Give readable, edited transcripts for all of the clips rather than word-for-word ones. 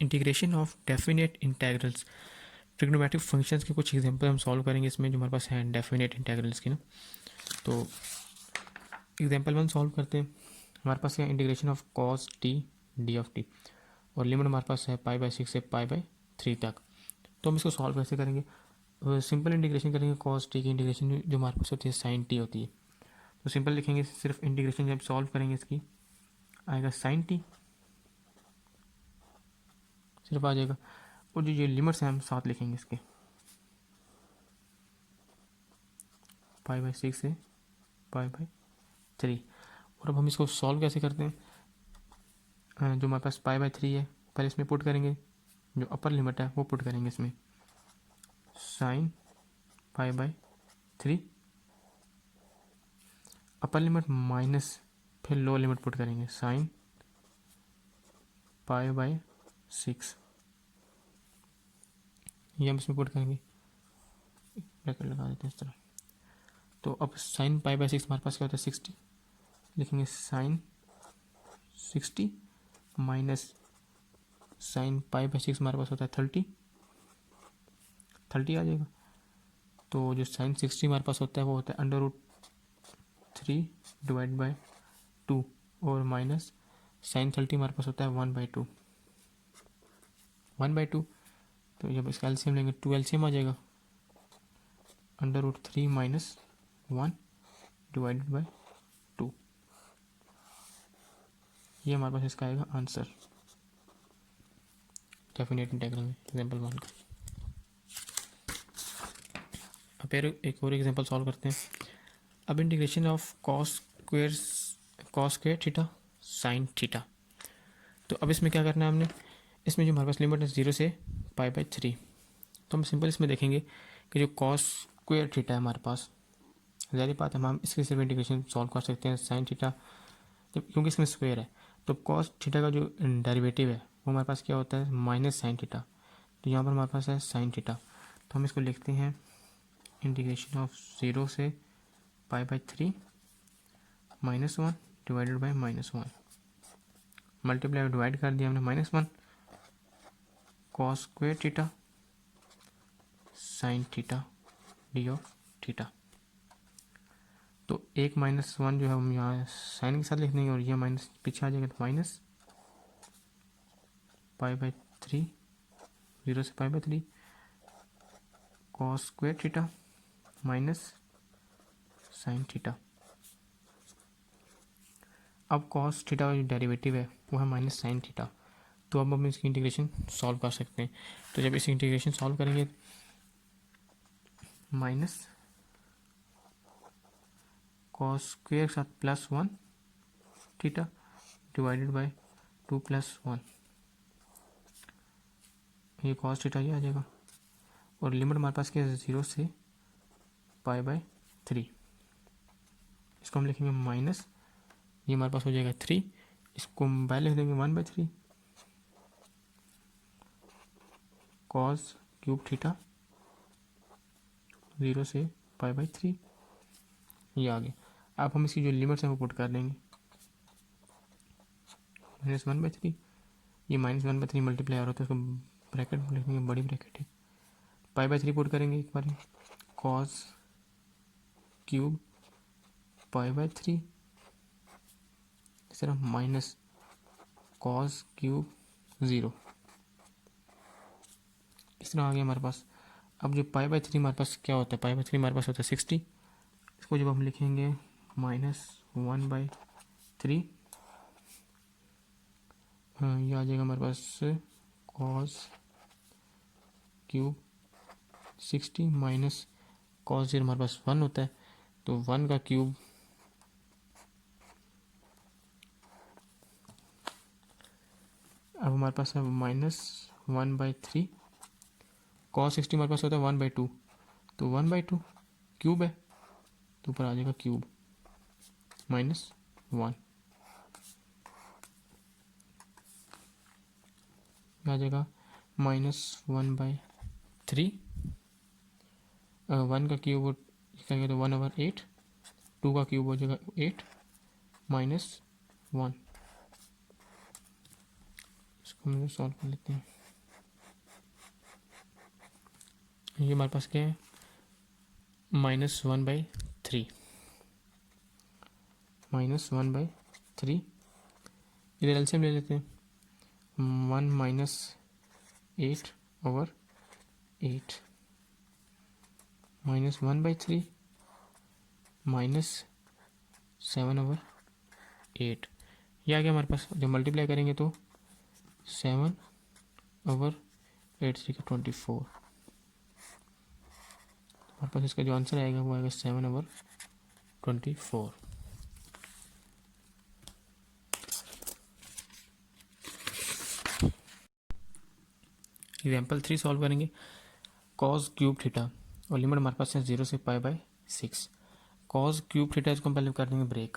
Integration of definite integrals, trigonometric functions के कुछ example हम सॉल्व करेंगे इसमें जो हमारे पास है डेफिनेट इंटेग्रल्स की ना। तो एग्जांपल 1 सॉल्व करते हैं। हमारे पास है integration of cos T D of T और लिमिट हमारे पास है π/6 से π/3 तक। तो हम इसको सॉल्व कैसे करेंगे? सिंपल इंटीग्रेशन करेंगे। कॉस टी की इंटीग्रेशन जो हमारे पास होती है साइन टी होती है, तो सिंपल लिखेंगे। सिर्फ इंटीग्रेशन जब सॉल्व करेंगे इसकी आएगा साइन टी, सिर्फ आ जाएगा। और जो ये लिमिट्स हैं हम साथ लिखेंगे इसके, π/6 से π/3। और अब हम इसको सॉल्व कैसे करते हैं? जो हमारे पास π/3 है पहले इसमें पुट करेंगे, जो अपर लिमिट है वो पुट करेंगे इसमें, साइन π/3 अपर लिमिट माइनस फिर लो लिमिट पुट करेंगे साइन π/6, ये हम इसमें पुट करेंगे, ब्रैकेट लगा देते हैं इस तरह। तो अब साइन π/6 हमारे पास क्या होता है 60, लिखेंगे साइन 60 माइनस साइन π/6 हमारे पास होता है 30 आ जाएगा। तो जो साइन 60 हमारे पास होता है वो होता है √3 डिवाइड बाई 2 और माइनस साइन 30 हमारे पास होता है 1/2 तो जब इसका एलसीएम लेंगे 2 एलसीएम आ जाएगा, √3 माइनस 1 डिवाइडेड बाई 2, ये हमारे पास इसका आएगा आंसर डेफिनेट इंटीग्रल में एग्जांपल 1 का। अब फिर एक और एग्जांपल सॉल्व करते हैं। अब integration of cos square theta sine theta, तो अब इसमें क्या करना है हमने, इसमें जो हमारे पास लिमिट है 0 से π/3, तो हम सिंपल इसमें देखेंगे कि जो कॉस स्क्वायर थीटा है हमारे पास, ज़ाहिर बात है हम इसके सिर्फ इंटीग्रेशन सॉल्व कर सकते हैं साइन थीटा, क्योंकि इसमें स्क्वायर है। तो कॉस थीटा का जो डेरिवेटिव है वो हमारे पास क्या होता है माइनस साइन थीटा, तो यहाँ पर हमारे पास है साइन थीटा। तो हम इसको लिखते हैं इंटीग्रेशन ऑफ 0 से π/3 -1 डिवाइडेड बाई -1, मल्टीप्लाई डिवाइड कर दिया हमने -1 cos square theta sine theta d of theta. तो एक -1 जो है हम यहाँ साइन के साथ लिख देंगे और ये माइनस पीछे आ जाएगा, तो माइनस π/3 0 से π/3 cos square theta minus sine theta. अब कॉस थीटा का जो डेरिवेटिव है वो है माइनस साइन थीटा, तो अब हम इसकी इंटीग्रेशन सॉल्व कर सकते हैं। तो जब इसकी इंटीग्रेशन सॉल्व करेंगे माइनस कॉस स्क्वायर के साथ +1 थीटा डिवाइडेड बाय 2 + 1, ये कॉस थीटा ये आ जाएगा। और लिमिट हमारे पास क्या है 0 से π/3, इसको हम लिखेंगे माइनस, ये हमारे पास हो जाएगा 3, इसको हम बाय लिख देंगे 1/3 कॉस क्यूब थीटा 0 से π/3, ये आ गया। अब हम इसकी जो लिमिट्स हैं वो पुट कर देंगे, -1/3, ये -1/3 मल्टीप्लाई होता है, उसको ब्रैकेट में लिखेंगे, बड़ी ब्रैकेट है, π/3 पुट करेंगे एक बार, कॉस क्यूब π/3, इस तरह माइनस कॉस क्यूब 0, इस तरह आ गया हमारे पास। अब जो π/3 हमारे पास क्या होता है, π/3 हमारे पास होता है 60, इसको जब हम लिखेंगे -1/3, ये आ जाएगा हमारे पास कॉस क्यूब 60 माइनस कॉस 0 हमारे पास 1 होता है, तो 1 का क्यूब अब हमारे पास है -1/3, कॉस 60 हमारे पास होता है 1/2, तो 1/2 क्यूब है, तो ऊपर आ जाएगा क्यूब -1, आ जाएगा -1/3, 1 का क्यूब करेंगे तो 1/8, 2 का क्यूब हो जाएगा 8 -1, हम सॉल्व कर लेते हैं। ये हमारे पास क्या है, -1/3, -1/3। इधर एलसीएम ले लेते हैं, 1 - 8/8 -1/3 -7/8। ये आ गया हमारे पास। जब मल्टीप्लाई करेंगे तो 7/8 × 3 = 24। हमारे पास इसका जो आंसर आएगा वो आएगा 7/24। एग्जाम्पल 3 सॉल्व करेंगे। कॉस क्यूब थीटा और लिमिट हमारे पास है 0 से π/6। कॉस क्यूब थीटा इसको हम पहले कर देंगे ब्रेक,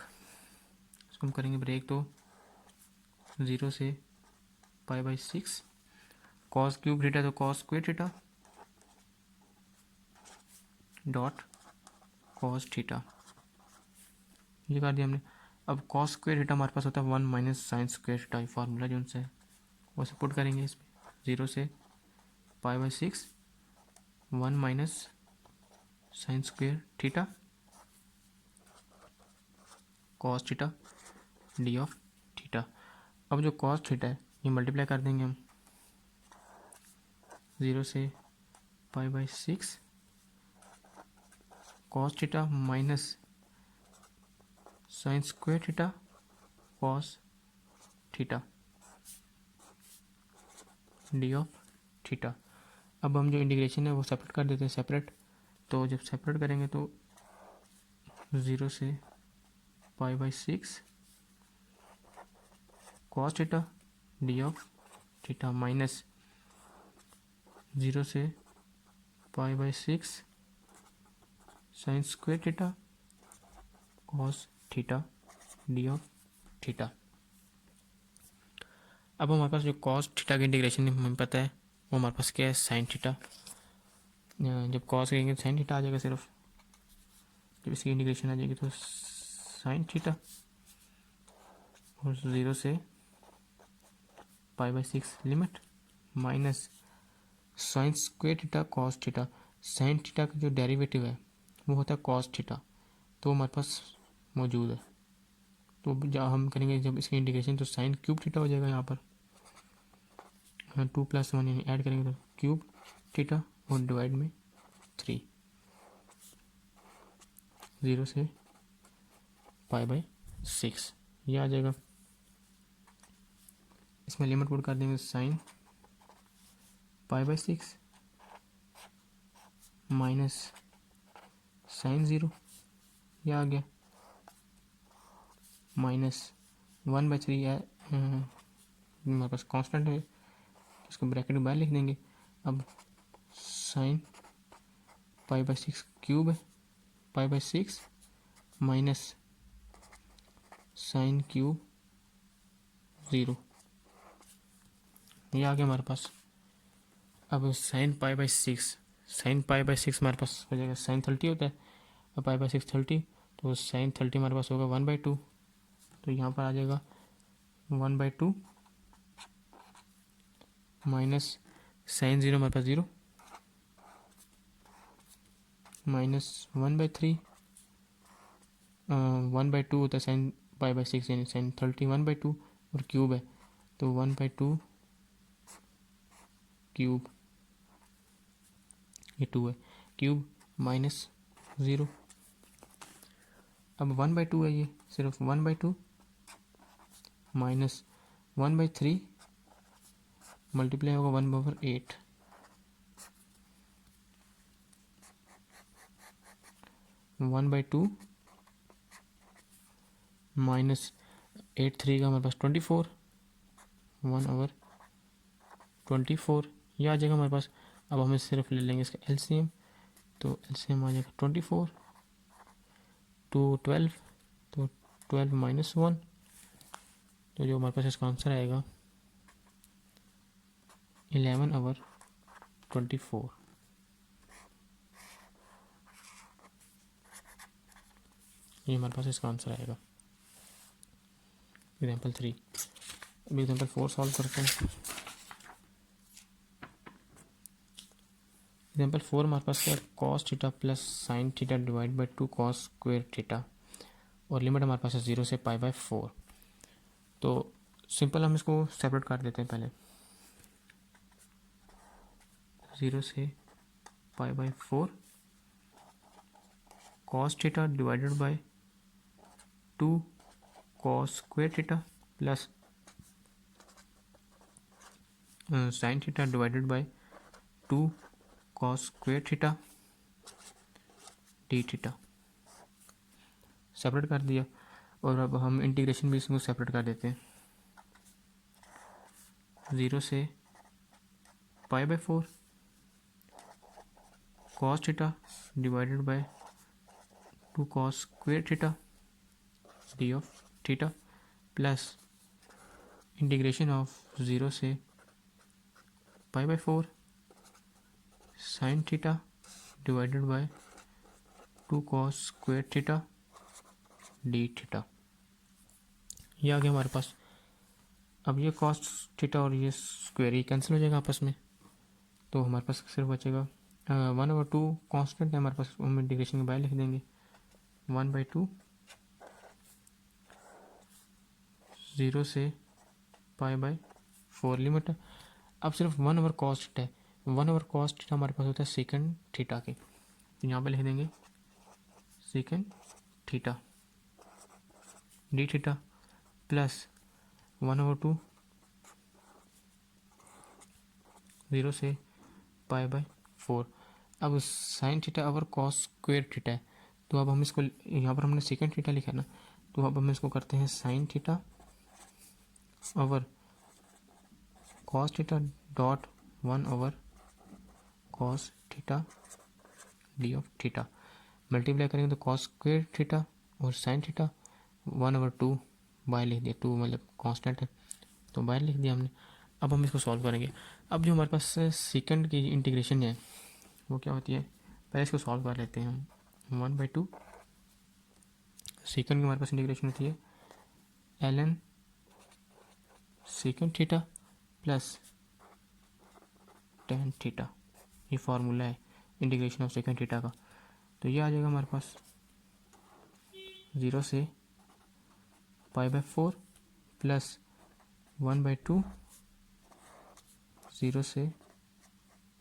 इसको हम करेंगे ब्रेक तो 0 से π/6। कॉस क्यूब थीटा तो cos square theta dot cos theta, ये कर दिया हमने। अब कॉस स्क्वायर थीटा हमारे पास होता है 1 - साइन स्क्वायर थीटा, ये फार्मूला जो उनसे वो से पुट करेंगे इसमें 0 से π/6 1 - sign square theta cos theta d of theta. अब जो कॉस थीटा है ये मल्टीप्लाई कर देंगे हम 0 से π/6 cos theta minus sine square theta cos theta d of theta. अब हम जो इंटीग्रेशन है वो सेपरेट कर देते हैं, सेपरेट। तो जब सेपरेट करेंगे तो 0 से π/6 cos theta d of theta minus 0 से π/6 sine square theta cos theta d of theta. अब हमारे पास जो कॉस थीटा की इंटीग्रेशन हमें पता है वो हमारे पास क्या है, साइन थीटा। जब कॉस करेंगे साइन थीटा आ जाएगा सिर्फ, जब इसकी इंटीग्रेशन आ जाएगी तो साइन थीटा और 0 से π/6 limit minus sine square theta cos theta. Sine theta का जो डेरिवेटिव है वो होता है कॉस थीटा, तो हमारे पास मौजूद है। तो जब हम करेंगे जब इसकी इंटीग्रेशन तो साइन क्यूब थीटा हो जाएगा यहाँ पर, 2 + 1 यानी ऐड करेंगे तो क्यूब थीटा और डिवाइड में 3 0 से π/6 ये आ जाएगा। इसमें लिमिट पुट कर देंगे साइन π/6 माइनस साइन 0 ये आ गया माइनस 1/3 है, हमारे पास कांस्टेंट है इसको ब्रैकेट में बाहर लिख देंगे। अब साइन π/6 क्यूब है π/6 माइनस साइन क्यूब 0 ये आ गया हमारे पास। अब साइन π/6 हमारे पास हो जाएगा, साइन 30 होता है और π/6 30, तो साइन 30 हमारे पास होगा 1/2, तो यहाँ पर आ जाएगा 1/2 माइनस साइन 0 हमारे पास 0 माइनस 1/3 1/2 होता है साइन π/6 यानी साइन 30 1/2 और क्यूब है तो 1/2 क्यूब, ये 2 है क्यूब माइनस 0। अब 1/2 है ये सिर्फ 1/2 माइनस 1/3 मल्टीप्लाई होगा 1/8 1/2 माइनस 8/3 का हमारे पास 24 1/24 ये आ जाएगा हमारे पास। अब हमें सिर्फ ले लेंगे इसका एलसीएम, तो एलसीएम आ जाएगा 24 2 12, तो 12 - 1, तो जो हमारे पास इसका आंसर आएगा 11/24 ये हमारे पास इसका आंसर आएगा। एग्जाम्पल 3। अब एग्जाम्पल 4 सॉल्व करते हैं। एग्जाम्पल 4 हमारे पास क्या, cos theta plus sine theta divide by 2 cos square theta, और लिमिट हमारे पास है 0 से पाई बाय 4। तो सिंपल हम इसको सेपरेट कर देते हैं पहले, 0 से pi by 4 cos theta divided bye 2 cos square theta plus sine theta divided bye 2 cos square theta D theta, separate कर दिया। और अब हम इंटीग्रेशन भी इसको सेपरेट कर देते हैं, 0 से pi by 4 cos theta divided bye 2 cos square theta d of theta plus integration of 0 से pi by 4 sine theta divided bye 2 cos square theta D theta. ये आ गया हमारे पास। अब ये कॉस थीटा और ये स्क्वेयर ही कैंसिल हो जाएगा आपस में, तो हमारे पास सिर्फ बचेगा 1/2 कॉन्स्टेंट है हमारे पास, हम इंटीग्रेशन के बाहर लिख देंगे 1/2 0 से पाई बाय 4 लिमिट है। अब सिर्फ 1/cos थीटा है, 1/cos थीटा हमारे पास होता है सेकंड थीटा के, तो यहाँ पे लिख देंगे second theta D theta plus 1/2 0 से पाई बाय 4। अब sign theta over cos square theta है, तो अब हम इसको, यहाँ पर हमने सेकंड थीटा लिखा है ना, तो अब हम इसको करते हैं sign theta over cos theta dot 1/cos theta d of theta, multiply करेंगे तो कॉस स्क्वेयर थीटा और साइन थीटा 1/2 बाय लिख दिया, 2 मतलब कांस्टेंट है तो बाय लिख दिया हमने। अब हम इसको सॉल्व करेंगे। अब जो हमारे पास सेकंड की इंटीग्रेशन है वो क्या होती है, पहले इसको सॉल्व कर लेते हैं हम। 1/2 सेकंड की हमारे पास इंटीग्रेशन होती है ln second theta plus tan theta, ये फार्मूला है इंटीग्रेशन ऑफ सेकंड थीटा का। तो ये आ जाएगा हमारे पास 0 से पाई बाय 4 प्लस 1/2 0 से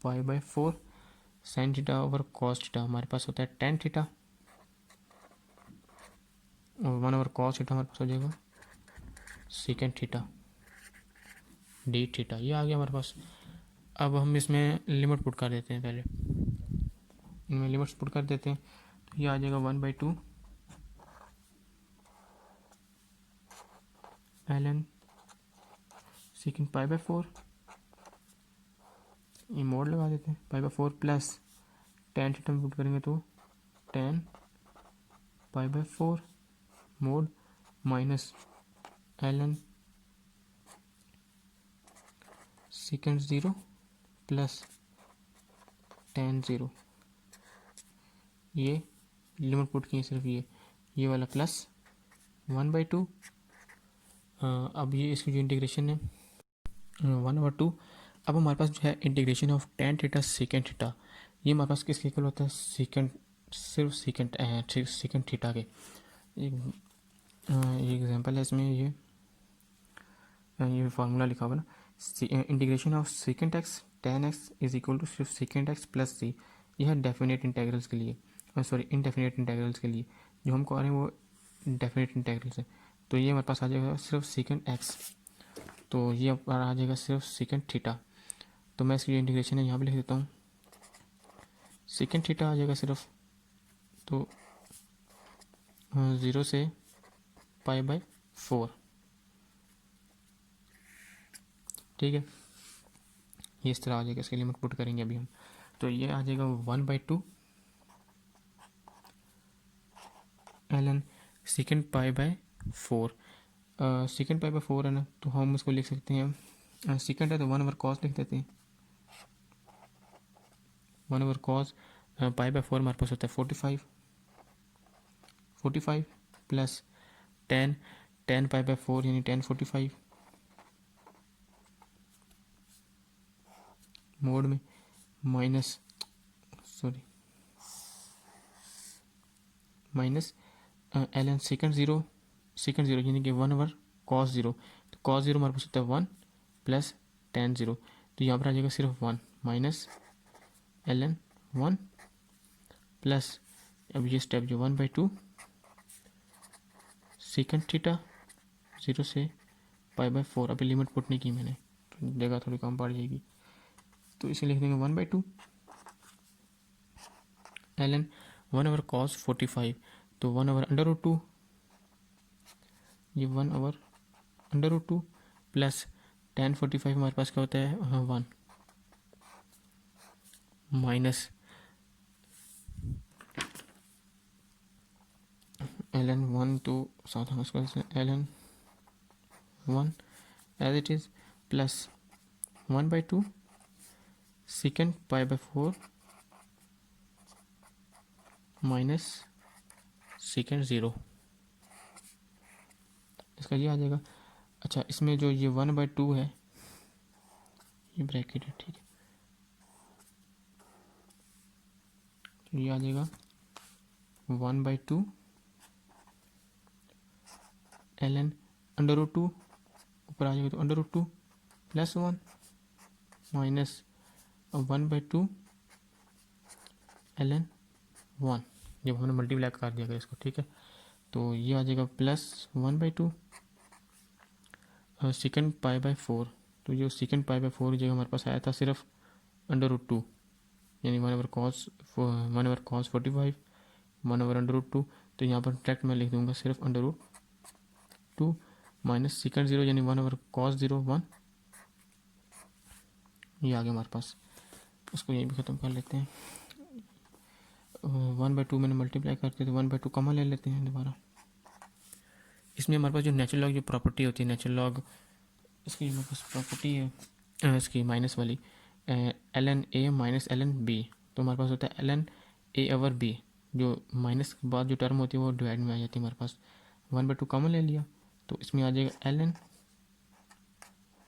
pi by 4 sign theta over cos theta, हमारे पास होता है टेन थीटा, और 1/cos थीटा हमारे पास हो जाएगा सेकंड थीटा डी थीटा। ये आ गया हमारे पास। अब हम इसमें लिमिट पुट कर देते हैं, पहले इनमें लिमिट्स पुट कर देते हैं, तो ये आ जाएगा 1/2 ln सेकंड पाई बाय 4, ये मोड लगा देते हैं pi by 4 plus tan theta में पुट करेंगे तो ten pi by 4 mode minus ln second 0 plus ten 0, ये लिमिट पुट की है सिर्फ ये वाला प्लस 1/2। अब ये इसकी जो इंटीग्रेशन है 1/2। अब हमारे पास जो है integration of tan theta second theta, ये हमारे पास किसके इक्वल होता है, सेकेंड, सिर्फ सेकेंड थीटा के। एक एग्जांपल है इसमें, ये फार्मूला लिखा हुआ ना, integration of second x tan x is equal to सिर्फ सेकेंड एक्स प्लस सी। यह है डेफिनेट इंटेग्रल्स के लिए, सॉरी इनडेफिनेट इंटेग्रल्स के लिए, जो हम कह रहे हैं वो डेफिनेट इंटेग्रल्स है। तो ये हमारे पास आ जाएगा सिर्फ सेकेंड एक्स, तो ये आ जाएगा सिर्फ सेकेंड थीटा। तो मैं इसकी जो इंटीग्रेशन है यहाँ पे लिख देता हूँ, सेकेंड थीटा आ जाएगा सिर्फ, तो 0 से पाई बाय 4, ठीक है। ये इस तरह आ जाएगा, इसकी लिमिट पुट करेंगे अभी हम, तो ये आ जाएगा 1/2 ln second pi by 4। Second pi by 4 है ना, तो हम इसको लिख सकते हैं, सेकेंड है तो 1/cos लिख देते हैं, 1/cos पाई बाय 4 हमारे पास होता है 45 प्लस टेन पाई बाय 4 यानी 1045 मोड में minus sorry minus l n second zero यानी कि 1/cos 0। तो cos 0 हमारे पास होता है 1 प्लस tan 0। तो यहाँ पर आ जाएगा सिर्फ 1 माइनस एल एन 1 प्लस, अब ये स्टेप जो 1/2 सेकेंड थीटा 0 से π/4। अभी लिमिट पुट नहीं की मैंने, तो जगह थोड़ी कम पड़ जाएगी, तो इसे लिख देंगे 1/2 ln 1/cos 45। तो 1/√2, ये 1/√2 प्लस tan 45 हमारे पास क्या होता है 1 माइनस ln 1, तो साथ हम इसको ln 1 as it is plus 1/2 second π/4 minus second 0। इसका ये आ जाएगा। अच्छा, इसमें जो ये 1/2 है, ये ब्रैकेट है, ठीक है, तो ये आ जाएगा 1/2 ln √2, ऊपर आ जाएगा तो √2 प्लस 1 माइनस 1/2 ln 1। जब हमने मल्टीप्लाई कर दिया इसको, ठीक है, तो ये आ जाएगा प्लस 1/2 सेकेंड π/4। तो जो सेकेंड π/4 की जगह हमारे पास आया था सिर्फ √2, यानी 1/cos 45 1/√2। तो यहाँ पर डायरेक्ट मैं लिख दूंगा सिर्फ √2 माइनस सेकेंड 0 यानी 1/cos 0 1। ये आ गया हमारे पास, उसको यहीं भी ख़त्म कर लेते हैं। 1/2 मैंने मल्टीप्लाई करते तो 1/2 कॉमन ले लेते हैं दोबारा। इसमें हमारे पास जो नेचुरल लॉग जो प्रॉपर्टी होती है, नेचुरल लॉग इसकी हमारे पास प्रॉपर्टी है इसकी माइनस वाली ln a minus ln b। तो हमारे पास होता है ln a/b, जो माइनस के बाद जो टर्म होती है वो डिवाइड में आ जाती है हमारे पास। 1/2 कॉमन ले लिया, तो इसमें आ जाएगा ln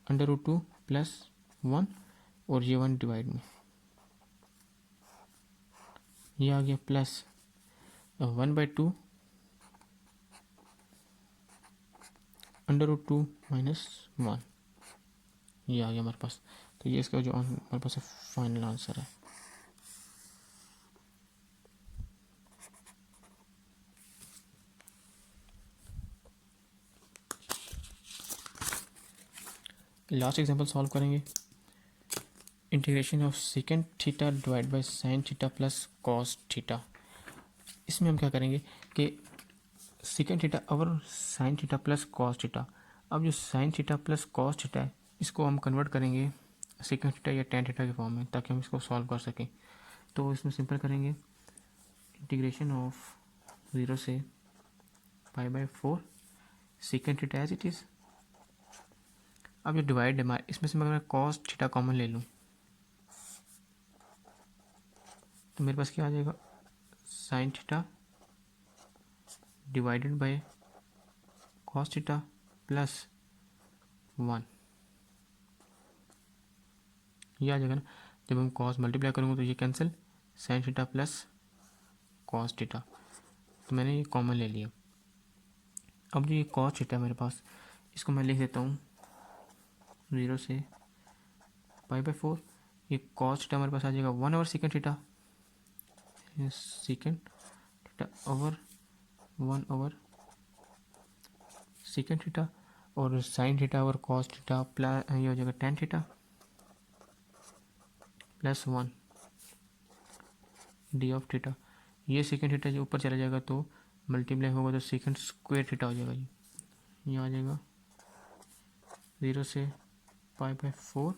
√2 प्लस 1 और ये 1 डिवाइड में, ये आ गया प्लस 1/2 √2 माइनस 1। ये आ गया हमारे पास। तो ये इसका जो हमारे पास फाइनल आंसर है। लास्ट एग्जांपल सॉल्व करेंगे। Integration of second theta divide by sine theta plus cos theta. इसमें हम क्या करेंगे कि सेकेंड थीटा और sine theta plus cos theta. अब जो sine theta plus cos theta है, इसको हम कन्वर्ट करेंगे सेकेंड थीटा या टेन थीटा के फॉर्म में, ताकि हम इसको सॉल्व कर सकें। तो इसमें सिंपल करेंगे, इंटीग्रेशन ऑफ 0 से π/4 second theta as it is. अब जो डिवाइड है हमारे, इसमें से मैं कॉस थीटा कॉमन ले लूँ, तो मेरे पास क्या आ जाएगा sine theta divided by cos theta plus 1। ये आ जाएगा ना। जब हम कॉस मल्टीप्लाई करूँगा तो ये cancel, sine theta plus cos theta, तो मैंने ये कॉमन ले लिया। अब जो ये कॉस थीटा मेरे पास, इसको मैं लिख देता हूँ 0 से π/4। ये कॉस थीटा हमारे पास आ जाएगा 1/सेकेंड थीटा, सेकेंड थीटा ओवर 1/सेकेंड थीटा, और sine theta over cos theta plus ये हो जाएगा tan theta plus 1 d of theta. ये सेकेंड थीटा जो ऊपर चला जाएगा तो मल्टीप्लाई होगा तो सेकेंड स्क्वायर थीटा हो जाएगा। ये आ जाएगा 0 से π/4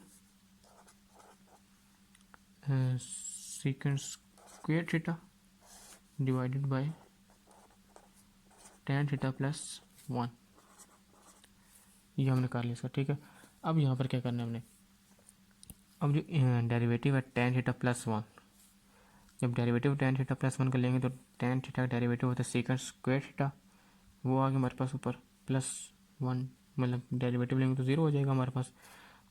second square theta divided by tan theta plus 1। ये हमने कर लिया इसका, ठीक है। अब यहाँ पर क्या करना है हमने, अब जो डेरिवेटिव है टेन थीटा प्लस 1, जब डेरिवेटिव टेन थीटा प्लस 1 कर लेंगे तो टेन थीटा का डेरिवेटिव होता है सेकेंड स्क्वायर थीटा, वो आ गया हमारे पास ऊपर प्लस 1, मतलब डेरिवेटिव लेंगे तो 0 हो जाएगा हमारे पास।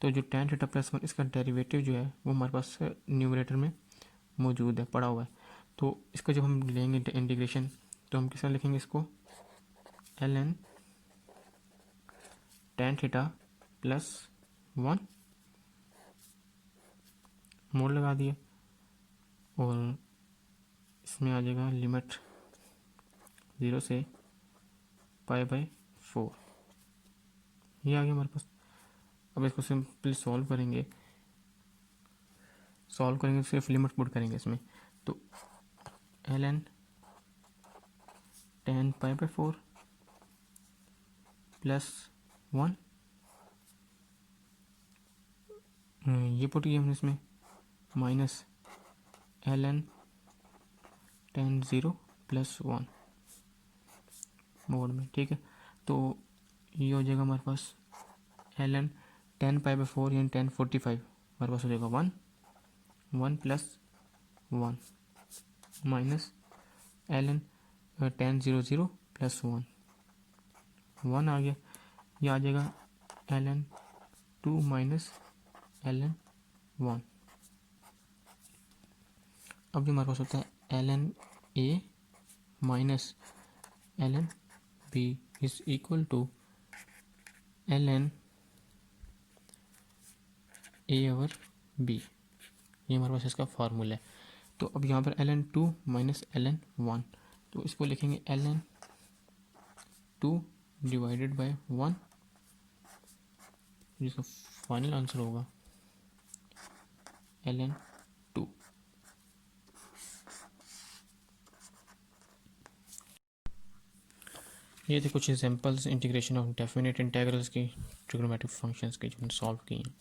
तो जो टेन थीटा प्लस 1 इसका डेरिवेटिव जो है वो हमारे पास न्यूमरेटर में मौजूद है, पड़ा हुआ है। तो इसका जब हम लेंगे इंटीग्रेशन तो हम किस तरह लिखेंगे इसको, l n tan theta plus 1, mod लगा दिए, और इसमें आ जाएगा लिमिट 0 से π/4, ये आ गया हमारे पास। अब इसको सिंपली सॉल्व करेंगे तो सिर्फ लिमिट पुट करेंगे इसमें, तो एल एन टेन π/4 प्लस 1, ये पुट किया हमने इसमें, minus l n tan 0 plus 1 mod में, ठीक है। तो ये हो जाएगा हमारे पास एल एन टेन π/4 यानी 1045, हमारे पास हो जाएगा 1 plus 1 minus l n 10 0 0 plus 1 आ गया। ये आ जाएगा l n 2 minus l n 1। अब जो हमारे पास होता है l n a minus l n b is equal to l n a over b, ये हमारे पास इसका फार्मूला है। तो अब यहाँ पर l n 2 minus l n 1, तो इसको लिखेंगे एल एन 2 डिवाइडेड बाय 1, जिसका फाइनल आंसर होगा एल एन 2। ये थे कुछ examples integration of definite integrals की, ट्रिग्नोमेट्रिक फंक्शंस की जो हमने सॉल्व की हैं।